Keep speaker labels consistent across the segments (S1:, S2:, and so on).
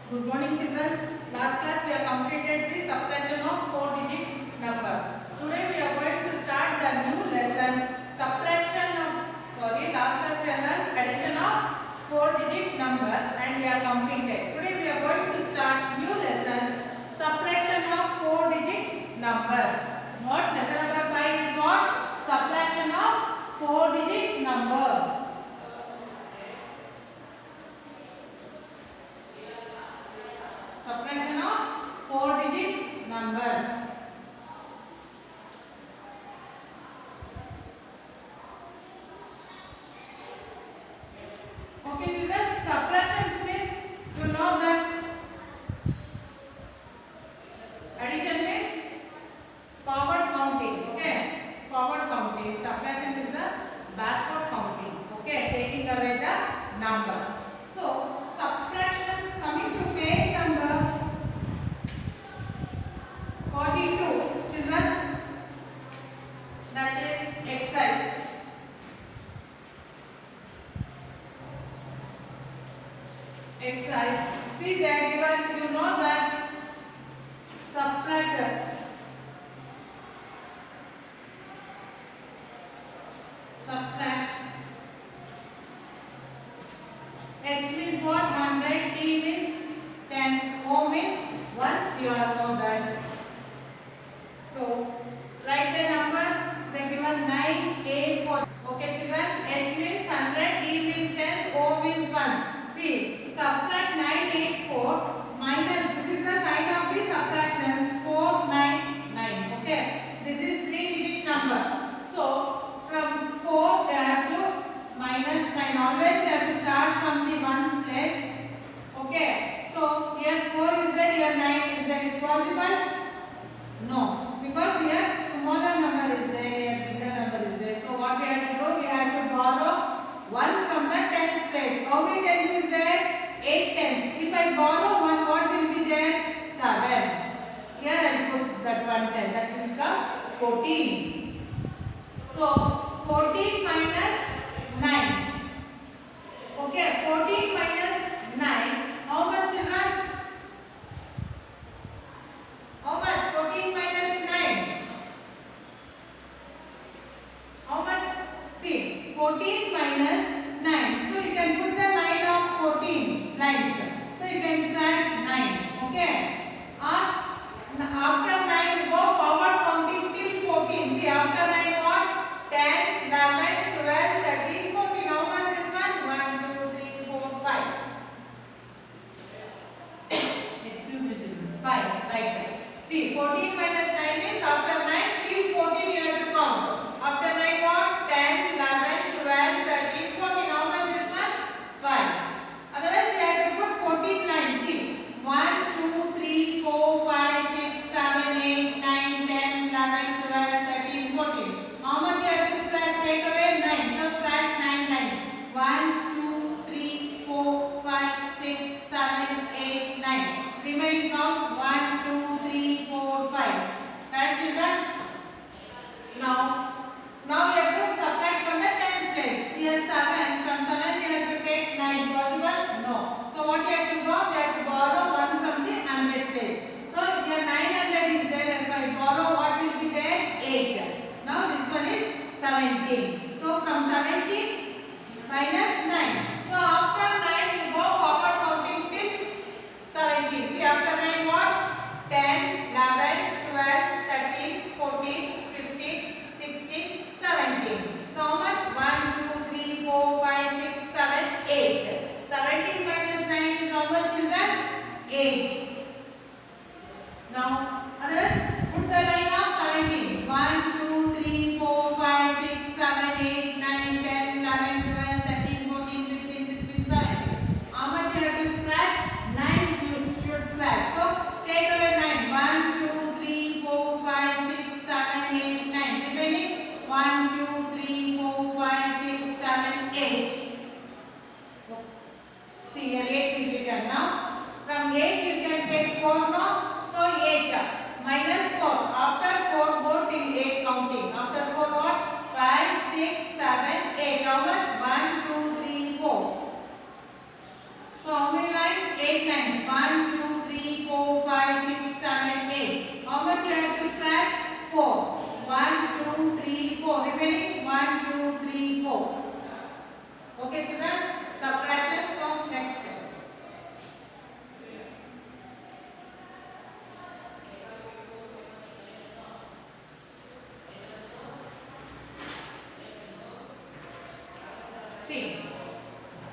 S1: Good morning, children. Last class we have completed the subtraction of four-digit number. Today we are going to start the new lesson. Last class we have learned addition of four-digit number and we are completed. Today we are going to start new lesson. Subtraction of four-digit numbers. What lesson number 5 is what? Subtraction of four-digit number. Subtraction of four-digit numbers. Okay, children. Subtraction means you know that addition means forward counting. Okay, forward counting. Subtraction is the backward counting. Okay, taking away the number. So subtractions coming to page number 42, children, that is exercise. Exercise. See there given, you know that subtract. H means what? 100. T means tens. O means ones. You all know that. So write the numbers. They given 9, 8, 4. Okay, children. H means 100. T means tens. O means ones. See, subtract 9, 8, 4 minus. This is the sign of the subtractions. 4, 9, 9. Okay. This is three-digit number. So from 4 they have to minus 9. Always you have to start from the ones place. Okay. So here 4 is there. Here 9 is there. Is it possible? No, because here smaller number is there, here bigger number is there. So what we have to do? We have to borrow 1 from the tens place. How many tens is there? 8 tens. If I borrow 1, what will be there? 7. Here I put that 1 10. That will become 14. So 14 minus 9. Okay, 14 minus 9. How much, children? How much? 14 minus 9. How much? See, 14 minus 9. So you can put the line of 14 lines. So you can scratch 9. Okay. After 9 you go forward counting till 14. See, after 9 what? 10, 11, 12, 13, 14. How much this one? 1, 2, 3, 4, 5. Excuse me, children. 5. Right. See, 14 minus 9 is after 9 till 14 you have to count. After 9 what? 10, 11, 12, 13, 14. How much this one? 5. Otherwise you have to put 14 lines. See, 1, 2, 3, 4, 5, 6, 7, 8, 9, 10, 11, 12, 13, 14. How much you have to scratch? Take away 9. So scratch 9 lines. 1, 2, 3, 4, 5, 6, 7, 8, 9. Remaining count 1, 2, 3, 4, 5. Correct, children? Now we have to subtract from the tens place. Here 7. From 7 you have to take 9. Possible? No. So what you have to go? We have to borrow 1 from the 100 place. So here 900 is there. If I borrow, what will be there? 8. Now this one is 17. So from 17 minus 9. So after 9 you go forward counting till 17. See, after 9 what? 10, 11, 12, 13, 14, 15, 16, 17. So how much? 1, 2, 3, 4, 5, 6, 7, 8. 17 minus 9 is how much, children? 8. Now, otherwise, put the line of 17. 1, 2, 3, 4, 5, 6, 7, 8, 9, 10, 11, 12, 13, 14, 15, 16, 17. How much you have to scratch? 9 you should scratch. So, take away 9. 1, 2, 3, 4, 5, 6, 7, 8, 9. Remaining 1, 2, 3, 4, 5, 6, 7, 8. See, here 8 is written now. From 8 you can Okay, children. Subtraction. So next. See.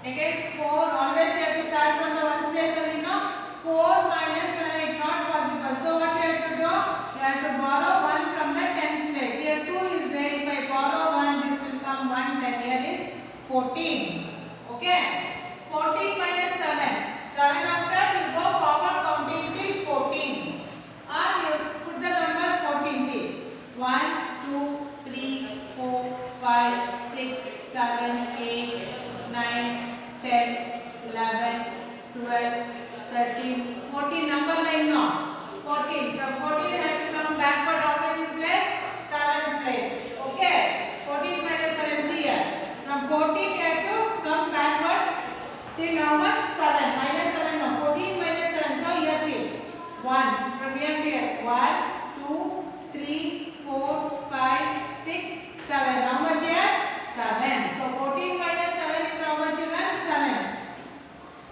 S1: Again 4. Always you have to start from the ones place only. No. 4 minus 7 is not possible. So what you have to do? You have to borrow 1 from the tens place. Here 2 is there. If I borrow 1, this will come 1. 10 here is 14. Okay. 14 minus 7. 7 after you go forward counting till 14. Or you put the number 14. See. 1, 2, 3, 4, 5, 6, 7, 8, 9, 10, 11, 12, 13, 14. Number line now. 14. From 14 you have to come backward. How many place? 7 place. Okay. 14 minus 7 is here. From 14 you have to come backward till how much? 7. Minus 7 now. 14 minus 7. So here see. 1. From here to here. 1, 2, 3, 4, 5, 6, 7. How much here? 7. So 14 minus 7 is how much you learn? 7.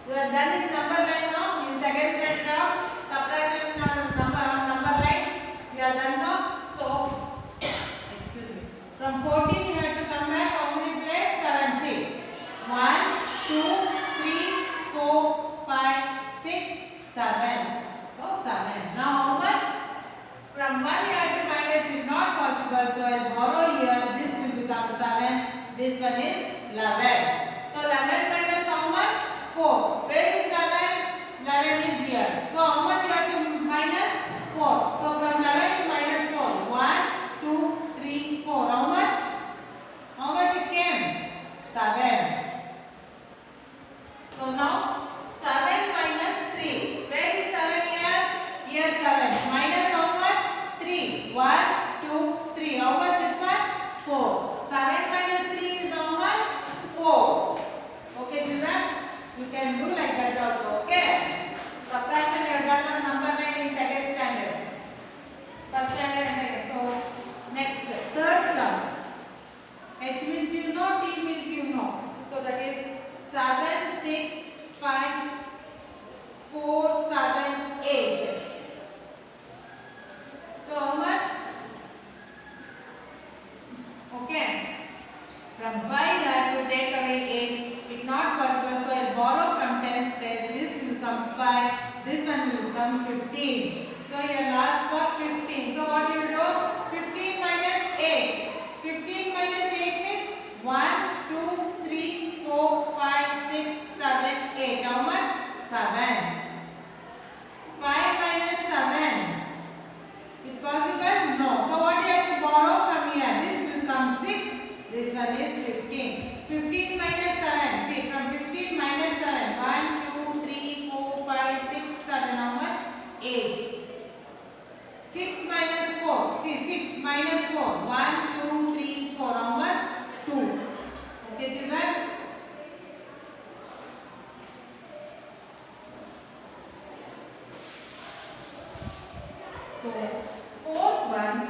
S1: You are done with number line now. In second set now, subtraction number line. You are done now. So, excuse me. From 14 you have to come back. How many place? 7. See. 1, 2, 3, 4, 5, 6, 7. So 7. Now how much? From 1 you have to minus is not possible. So I will borrow here. This will become 7. This one is 11. So 11 minus how much? 4. Where is 11? 11 is here. So how much you have to minus? 4. So from 11 to minus 4. 1, 2, 3, 4. How much? How much it came? 7. So now 7 minus 3. Where is 7 here? Here 7. Minus how much? 3. 1, 2, 3. How much this one? 4. 7 minus 3 is how much? 4. Okay, children? You can do like that also. Okay? Subtraction you have done on number line in second standard. First standard and second. So, next. Third sum. H means you know, T means you know. So, that is 7, 6, 5, 4, 7, 8. So, how much? Okay. From 5 I have to take away 8. It's not possible. So, I will borrow from 10's place. This will become 5. This one will become 15. So, your last for 15. So, what you will do? 15 minus 8. 15 minus 8 means 1, 2, 3, 4, 5, 6, 7, 8. How much? 7. 5 minus 7. Is possible? No. So, what you have to borrow from here? This will come 6. This one is 15. 15 minus 7. See, from 15 minus 7. 1, 2, 3, 4, 5, 6, 7. How much? 8. 6 minus 4. See, 6 minus 4. 1, 2, 3, 4. How much? 2. Okay, children? So, fourth one.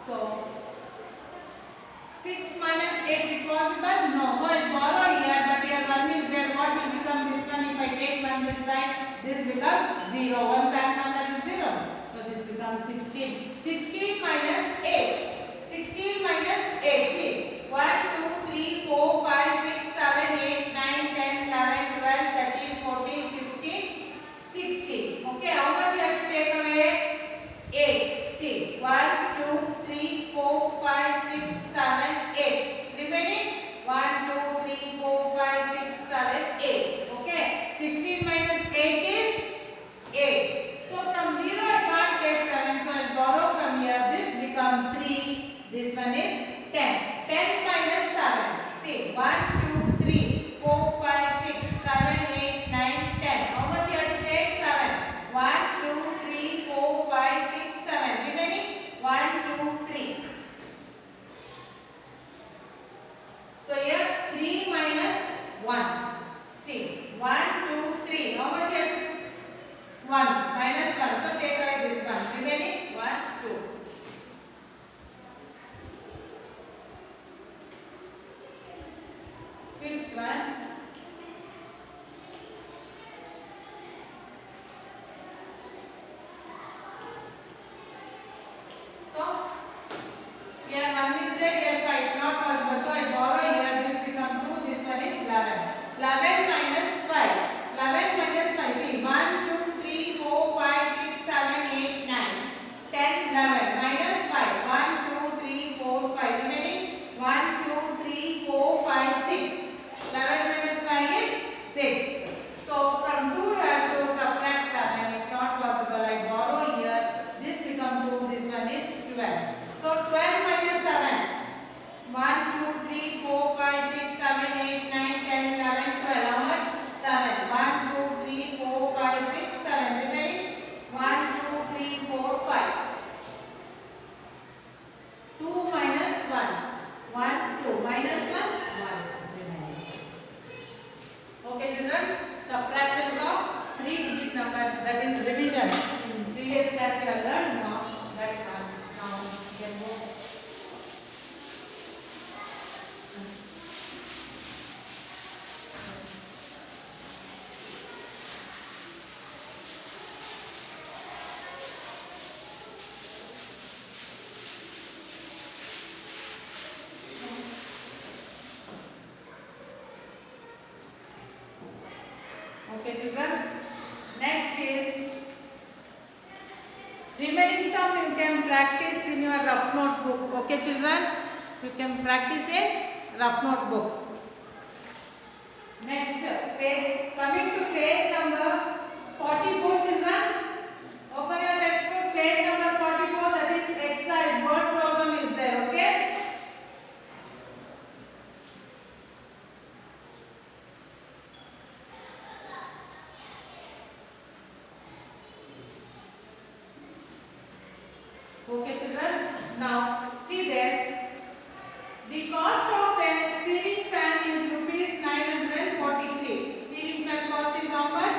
S1: So, 6 minus 8 is possible? No. So, I borrow here, but here 1 is there. What will become this one? If I take 1 this side, this becomes 0. 1 back number is 0. So, this becomes 16. 16 minus 8. 16 minus 8. See, 1, 2, 3, 4, 5, 6, 7, 8, 9, 10, 11, 12, 13, 14, 15, 16. Okay, how much you have to take away? 8. See, 1, 2, 3, 4, 5, 6, 7, 8. Remaining 1, 2, 3, 4, 5, 6, 7, 8. Okay, 16 minus 8 is 8. So from 0 I can't take 7. So I borrow from here. This become 3. This one is 10. 10 minus 7. See, 1, 2, 3, 4, 5, 6, 7, 8, 9, 10. How much you have to take? 7. 1, 2, 3, 4, 5, 6, 7. Remaining 1, 2, 3. So here 3 minus 1. See, division. In previous class you have learned now that one. Now you can go. Okay, children. Next is remaining sum you can practice in your rough notebook. Okay, children. You can practice in rough notebook. Next page. Coming to page number 44, children. Open your textbook, page number 44. That is exercise. Word problem is there. Okay. Okay, children. Now see there. The cost of a ceiling fan is rupees 943. Ceiling fan cost is how much?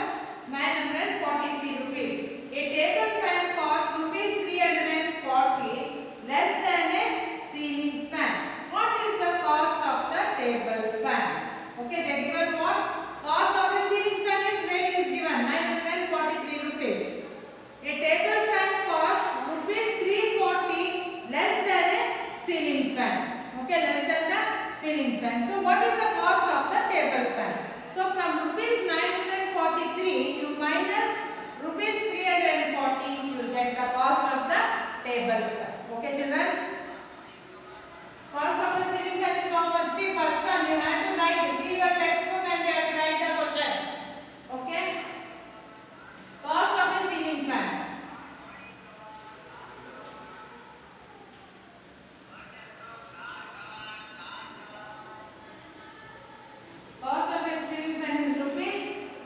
S1: 943 rupees. A table fan costs rupees 340, less than a ceiling fan. What is the cost of the table fan? Okay, they given what? Cost of a ceiling fan is rate is given 943 rupees. A table fan costs rupees 340, less than a ceiling fan. Okay, less than the ceiling fan. So what is the cost of the table fan? So from rupees 943 you minus rupees 340, you will get the cost of the table fan. Okay, children. Cost of the ceiling fan is how much? See, first one you have to write. See your textbook and you have to write the question. Okay. Cost of a ceiling fan. Cost of a ceiling fan is rupees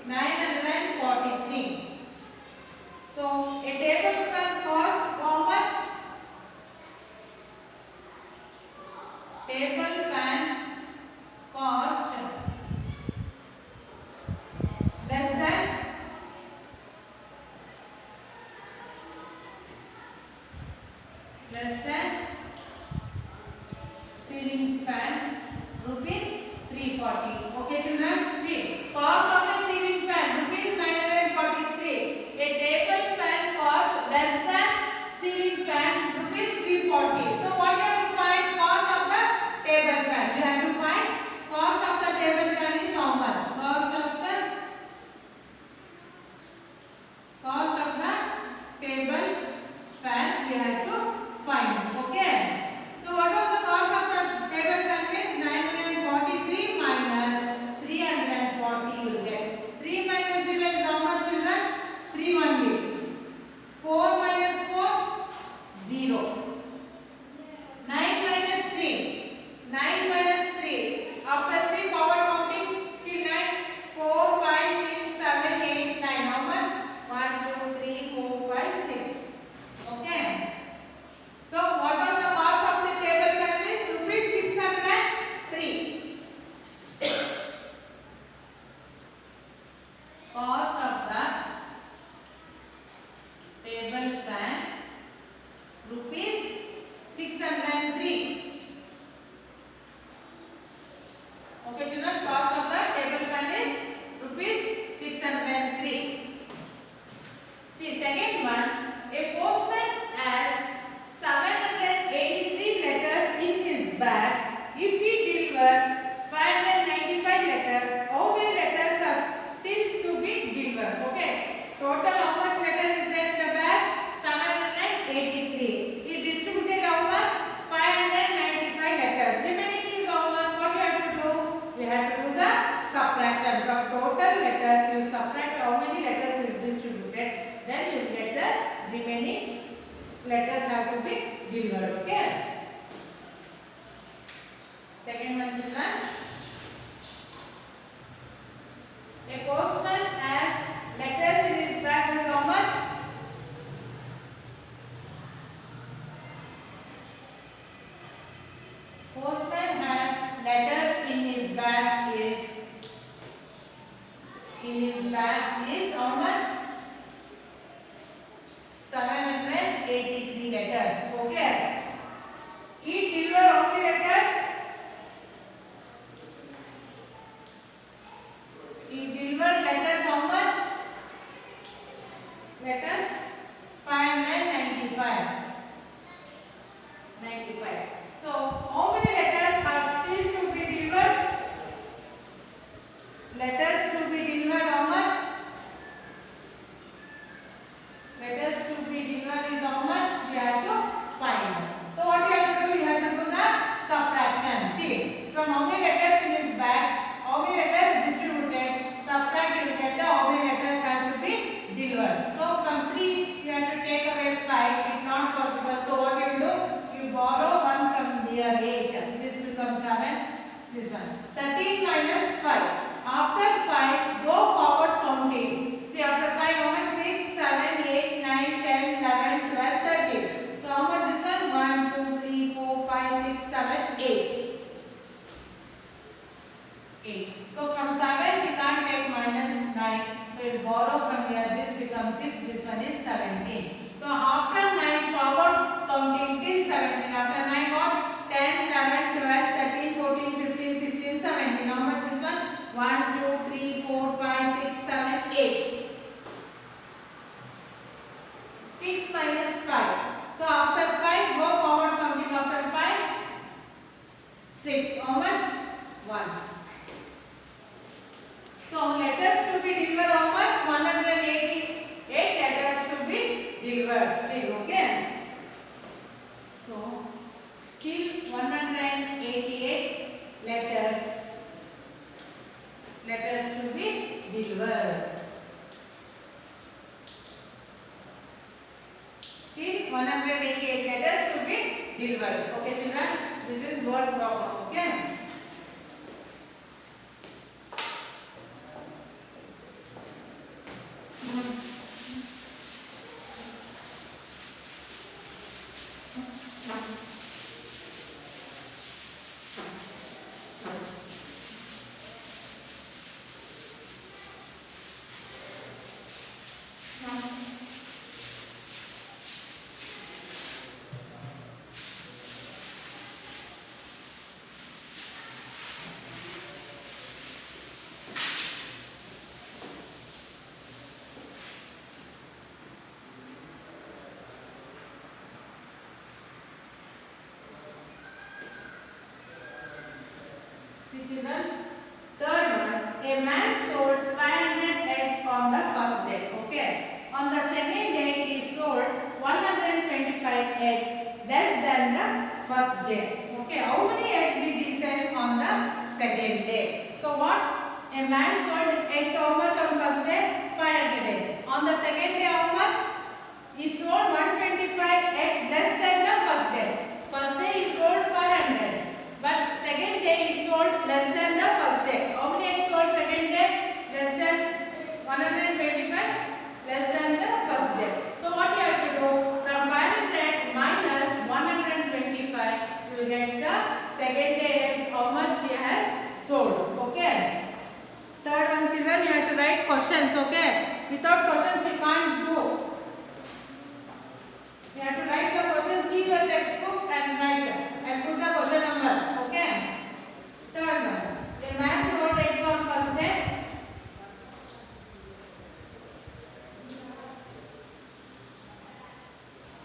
S1: 943. So a table fan cost how much? Table fan cost less than ceiling fan rupees 340. Okay, children. See, cost of a ceiling fan rupees 943. A table fan cost less than ceiling fan rupees 340. So what you have to find? Cost of the table fan. You have to find cost of the table fan is how much? Cost of the table fan you have to find. Okay. So what was the cost of the table fan? Is 943 minus 340 you will get. 3 minus 0 is how much, children? 3 only. 4 minus 4, 0. 9 minus 3. 9 minus 3. After 3 forward counting till 9. 4, 5, 6, 7, 8, 9. How much? 1, 2, 3, 4, 5, 6. Okay. So what was the cost of the table fan? Is rupees 603. Cost of the table fan rupees 603. Okay, children. Cost of the table fan is rupees 603. See, second one. A postman has 783 letters in his bag. If he delivers 595 letters, how many letters are still to be delivered? Okay. Total how much letter is there in the bag? 783. He distributed how much? 595 letters. Remaining is how much? What you have to do? You have to do the subtraction. From total letters, you subtract how many letters is distributed. Then you get the remaining letters have to be delivered. Okay. Second one, children. A postman has letters in his bag is how much? Postman has letters in his bag is how much? 83 letters. Okay. He delivered how many letters? He delivered letters how much? Letters 595. 95. So how many letters are still to be delivered? Letters to be delivered how much? Letters to be delivered is how much? We have to find. So what you have to do? You have to do the subtraction. See, from how many letters in his bag, how many letters distributed, subtract, you will get the how many letters have to be delivered. So from 3 you have to take away 5. It's not possible. So what you do? You borrow 1 from here, 8. This becomes 7. This one. 13 minus 5. After 5, go forward counting. See, after 5, how much? 6, 7, 8, 9, 10, 11, 12, 13. So how much this one? 1, 2, 3, 4, 5, 6, 7, 8. 8. So from 7, we can't take minus 9. So you borrow from here. This becomes 6. This one is 17. So after 9, forward counting till 17. After 9, what? 10, 11, 12, 13, 14, 15, 16, 17. How much this one? 1, 2, 3, 4, 5, 6, 7, 8. 6 minus 5. So after 5, go forward counting. After 5, 6. How much? 1. So letters to be delivered how much? 188 letters to be delivered still. Okay. So still 188 letters to be delivered. Still 188 letters to be delivered. Okay children, this is word problem. Okay. See children, third one, a man sold 500 eggs on the first day. Okay. On the second day, he sold 125 eggs less than the first day. Okay. How many eggs did he sell on the second day? So what? A man sold eggs how much on first day? 500 eggs. On the second day, how much? He sold 125 eggs less than the first day. First day he sold 500. But second day he sold less than the first day. How many eggs sold second day? Less than 125, less than the first day. So what you have to do? From 500 minus 125, you will get the second day eggs how much he has sold. Okay. Third one children, you have to write questions. Okay. Without questions you can't do. You have to write the question, see your textbook and write and put the question number. Okay. Third one. A man sold eggs on first day.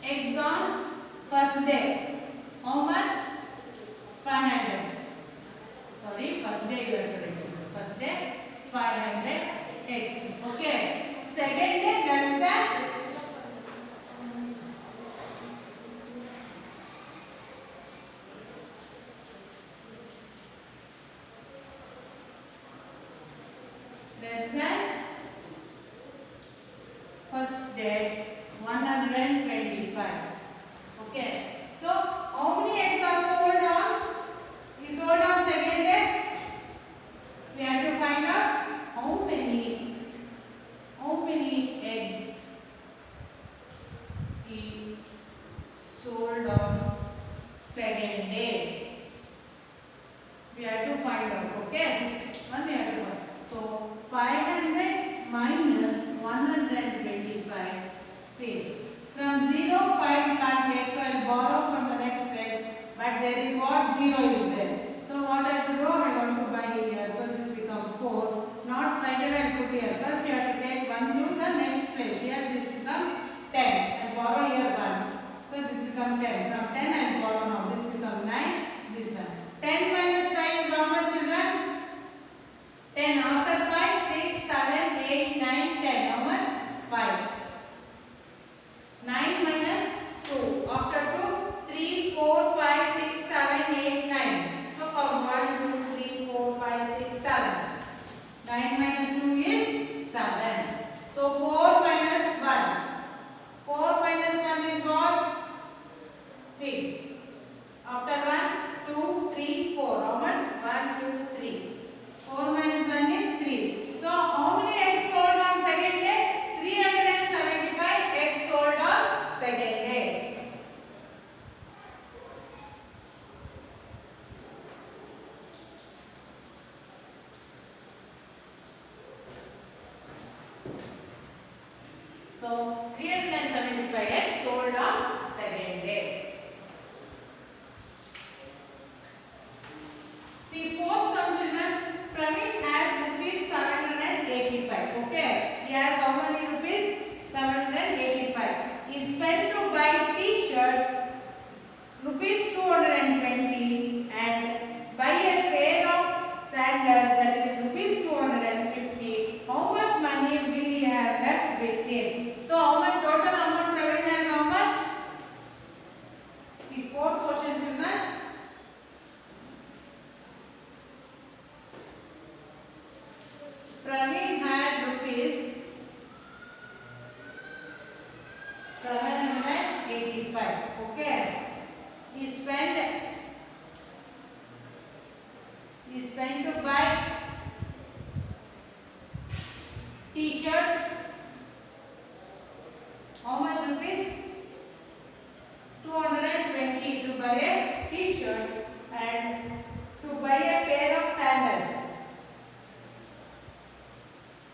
S1: Eggs on first day. How much? 500. Sorry, first day you have to write. First day 500 eggs. Okay. Second day less than first day 125. Okay. So how many eggs are sold on? He sold on second day. We have to find out how many eggs he sold on second day. We have to find out. Okay. This one we have to find. So 500 minus 125. See, from 0, 5 but there is what? 0 is there. So what I have to do? I want to buy here. So this become 4. Not straight away I put here. First you have to take 1 to the next place. Here this become 10 and borrow here 1. So this become 10. From 10 and borrow now. This become 9. This one. 10 minus 5 is how much, children? 10. After 5, 6, 7, 8, 9, 10. How much? 5. 9 minus 2. After 2, 3, 4, 5, 6, 7, 8, 9. So count 1, 2, 3, 4, 5, 6, 7. 9 minus 2 is 7. So 4 minus 1. 4 minus 1 is what? See. After 1, 2, 3, 4. How much? 1, 2, 3. 4 minus 1 is 3. So how many eggs sold on second day? 375 eggs sold on second day. So 375 eggs sold on second day. See, fourth sum, children. Praveen has rupees 785. Okay. He has how many rupees? 785. He spent to buy T-shirt rupees 220 and buy a pair of sandals, that is rupees 250. How much money will he have left with him? So how much total amount Praveen has? How much? See, fourth question, children. Praveen had rupees 785. Okay. He spent to buy T-shirt. How much rupees? 220 to buy a T-shirt and to buy a pair of sandals.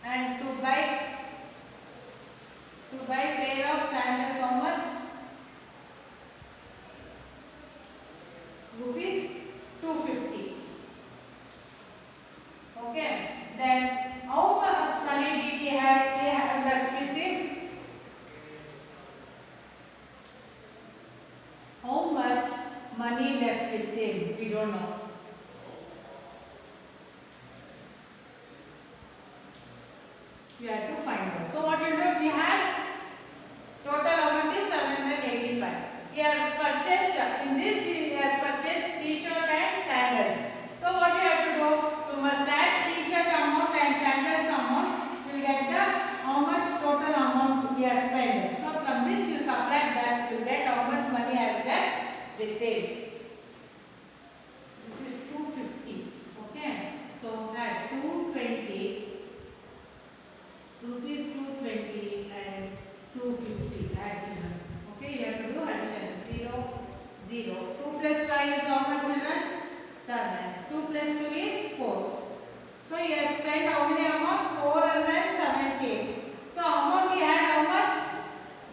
S1: And to buy pair of sandals, how much? Rupees 250. Okay. Then how much money did he have left with him? How much money left with him? We don't know. We have to find out. So what you do? We had total amount is 785. He has purchased, in this he has purchased T-shirt and sandals. So what you have to do? You must add T-shirt amount and sandals amount. You will get the how much total amount he has spent. So from this you subtract that, you get how much money has left with it. This is 250. Okay. So add 220. Rupees 220 and 250 add children. Okay, you have to do addition. 0, 0. 2 plus 5 is how much, children? 7. 2 plus 2 is 4. So you have spent how many amount? 470. So amount we had how much?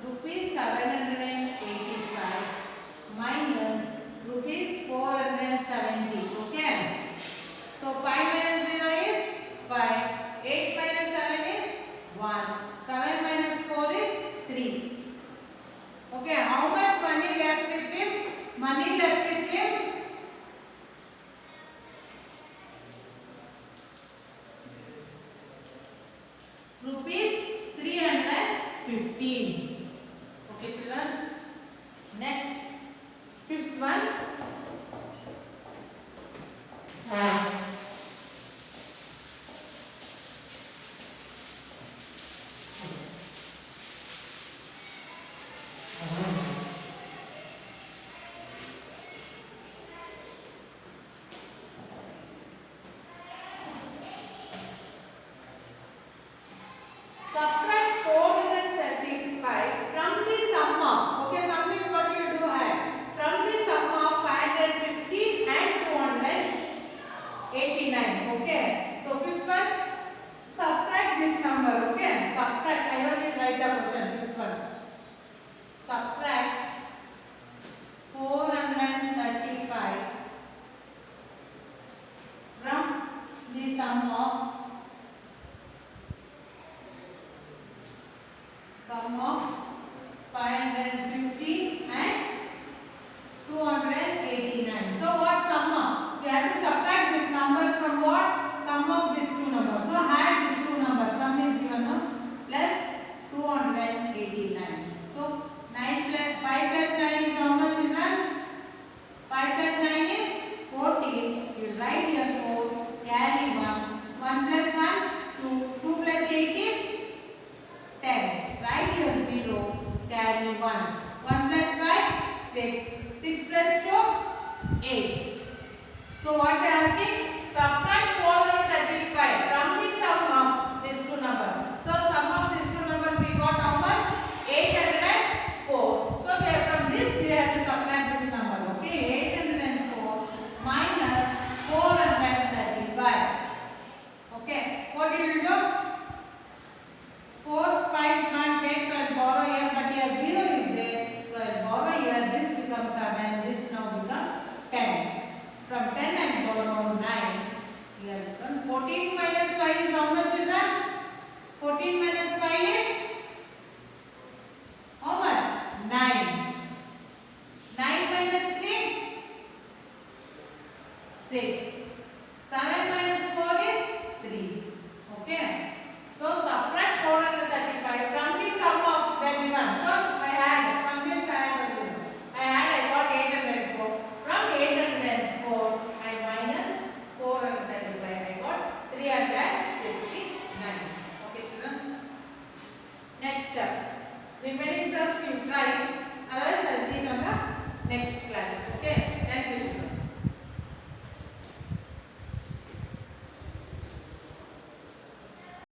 S1: Rupees 785 minus rupees 470. Okay. So 5 minus 0 is 5. 8 minus 7 is 1. 7 minus 4 is 3. Okay, how much money left with him? Money left with him? Rupees 315. Okay, children. Next, fifth one. and 1. 1 plus 5, 6. 6 plus 2, 8. So what they are asking? Subtract 435 from the sum of these two numbers. So sum of these two numbers we got how much? 804. So here from this we have to subtract this number. Okay, 804 minus 435. Okay, what we will do? 4, 5 can't take, so I will borrow here, but here 0 is there. So I will borrow here, this becomes 7, this now become 10. From 10 I borrow 9. Here become 14 minus 5 is how much, children? 14 minus 5 is how much? 9. 9 minus 3? 6.